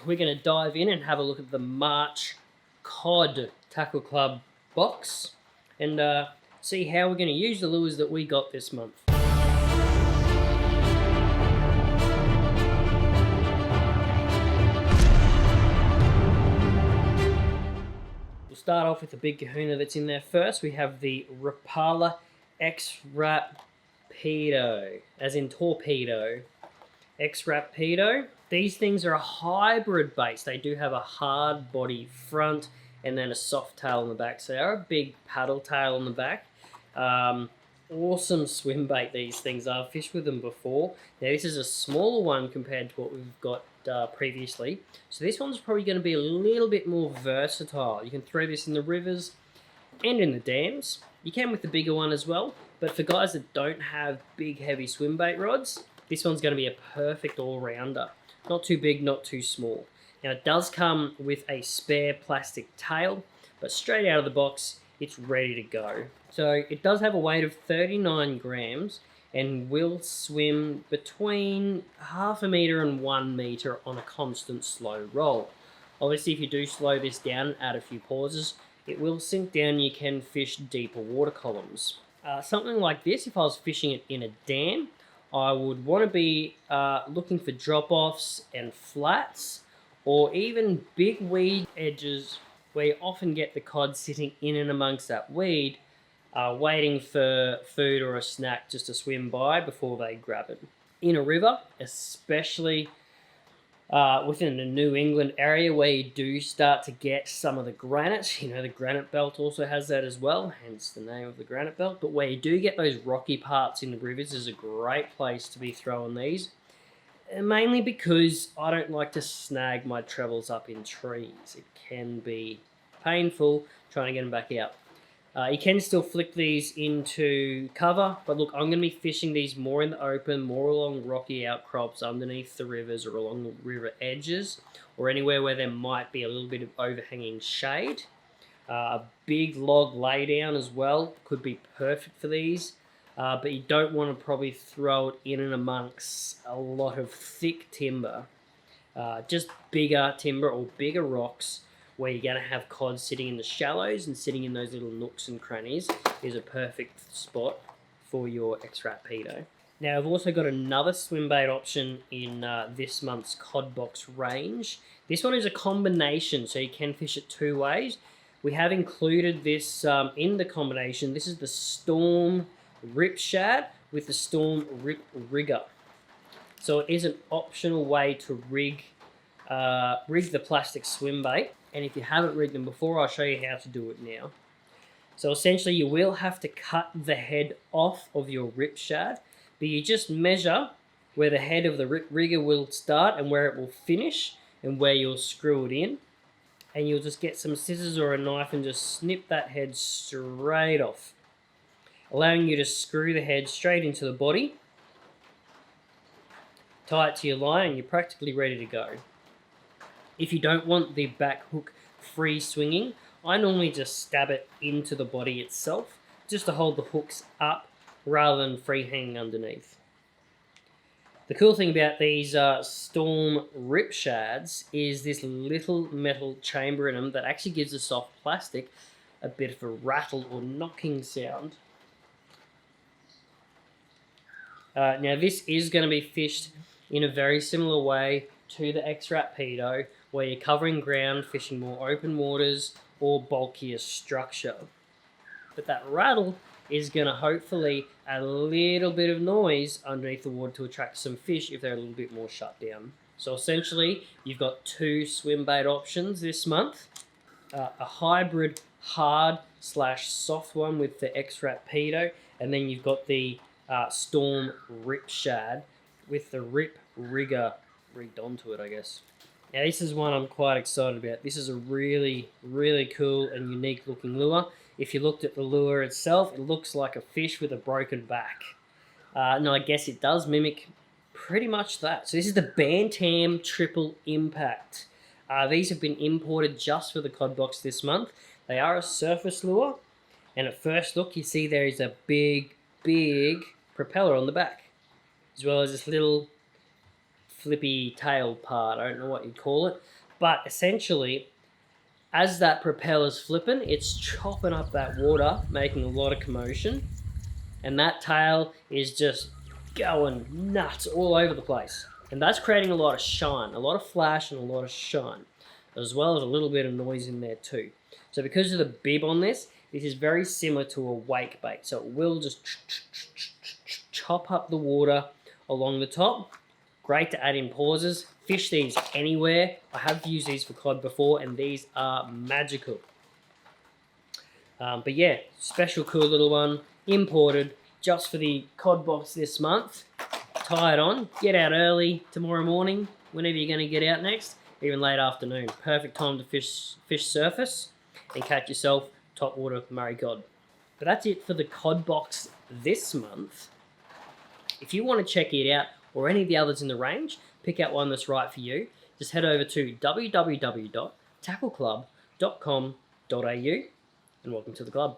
we're going to dive in and have a look at the March COD Tackle Club box and see how we're going to use the lures that we got this month. We'll start off with the big kahuna that's in there first. We have the Rapala X-Rapido, as in torpedo. X-Rapido. These things are a hybrid base. They do have a hard body front and then a soft tail on the back. So they are a big paddle tail on the back. Awesome swim bait, these things are. I've fished with them before. Now this is a smaller one compared to what we've got previously. So this one's probably going to be a little bit more versatile. You can throw this in the rivers and in the dams. You can with the bigger one as well. But for guys that don't have big heavy swim bait rods, this one's going to be a perfect all-rounder. Not too big, not too small. Now it does come with a spare plastic tail, but straight out of the box, it's ready to go. So it does have a weight of 39 grams and will swim between 0.5 meter and 1 meter on a constant slow roll. Obviously, if you do slow this down and add a few pauses, it will sink down and you can fish deeper water columns. Something like this, if I was fishing it in a dam, I would want to be looking for drop-offs and flats, or even big weed edges where you often get the cod sitting in and amongst that weed, waiting for food or a snack just to swim by before they grab it. In a river, especially within the New England area where you do start to get some of the granite, you know, the granite belt also has that as well, hence the name of the granite belt, but where you do get those rocky parts in the rivers is a great place to be throwing these, mainly because I don't like to snag my trebles up in trees. It can be painful trying to get them back out. You can still flick these into cover, but look, I'm going to be fishing these more in the open, more along rocky outcrops underneath the rivers or along the river edges, or anywhere where there might be a little bit of overhanging shade. A big log laydown as well could be perfect for these, but you don't want to probably throw it in and amongst a lot of thick timber. Just bigger timber or bigger rocks where you're going to have cod sitting in the shallows and sitting in those little nooks and crannies is a perfect spot for your X-Rapido. Now I've also got another swim bait option in this month's COD BOX range. This one is a combination, so you can fish it two ways. We have included this in the combination. This is the Storm Rip Shad with the Storm Rip Rigger. So it is an optional way to rig the plastic swim bait. And if you haven't rigged them before, I'll show you how to do it now. So essentially you will have to cut the head off of your rip shad, but you just measure where the head of the rip rigger will start and where it will finish and where you'll screw it in. And you'll just get some scissors or a knife and just snip that head straight off, allowing you to screw the head straight into the body. Tie it to your line and you're practically ready to go. If you don't want the back hook free swinging, I normally just stab it into the body itself, just to hold the hooks up rather than free hanging underneath. The cool thing about these Storm Rip Shads is this little metal chamber in them that actually gives the soft plastic a bit of a rattle or knocking sound. Now this is going to be fished in a very similar way to the X-Rapido, where you're covering ground, fishing more open waters or bulkier structure. But that rattle is going to hopefully add a little bit of noise underneath the water to attract some fish if they're a little bit more shut down. So essentially, you've got two swim bait options this month. A hybrid hard/soft one with the X-Rapido, and then you've got the Storm Rip Shad with the Rip Rigger rigged onto it, I guess. Now this is one I'm quite excited about. This is a really, really cool and unique looking lure. If you looked at the lure itself, it looks like a fish with a broken back. No, I guess it does mimic pretty much that. So this is the Bantam Triple Impact. These have been imported just for the COD box this month. They are a surface lure, and at first look you see there is a big propeller on the back, as well as this little flippy tail part. I don't know what you'd call it. But essentially, as that propeller's flipping, it's chopping up that water, making a lot of commotion. And that tail is just going nuts all over the place. And that's creating a lot of shine, a lot of flash and a lot of shine, as well as a little bit of noise in there too. So because of the bib on this is very similar to a wake bait. So it will just chop up the water along the top. Great to add in pauses. Fish these anywhere. I have used these for cod before, and these are magical. But yeah, special cool little one, imported just for the cod box this month. Tie it on, get out early tomorrow morning, whenever you're going to get out next, even late afternoon. Perfect time to fish surface and catch yourself topwater Murray cod. But that's it for the cod box this month. If you want to check it out, or any of the others in the range, pick out one that's right for you, just head over to www.tackleclub.com.au and welcome to the club.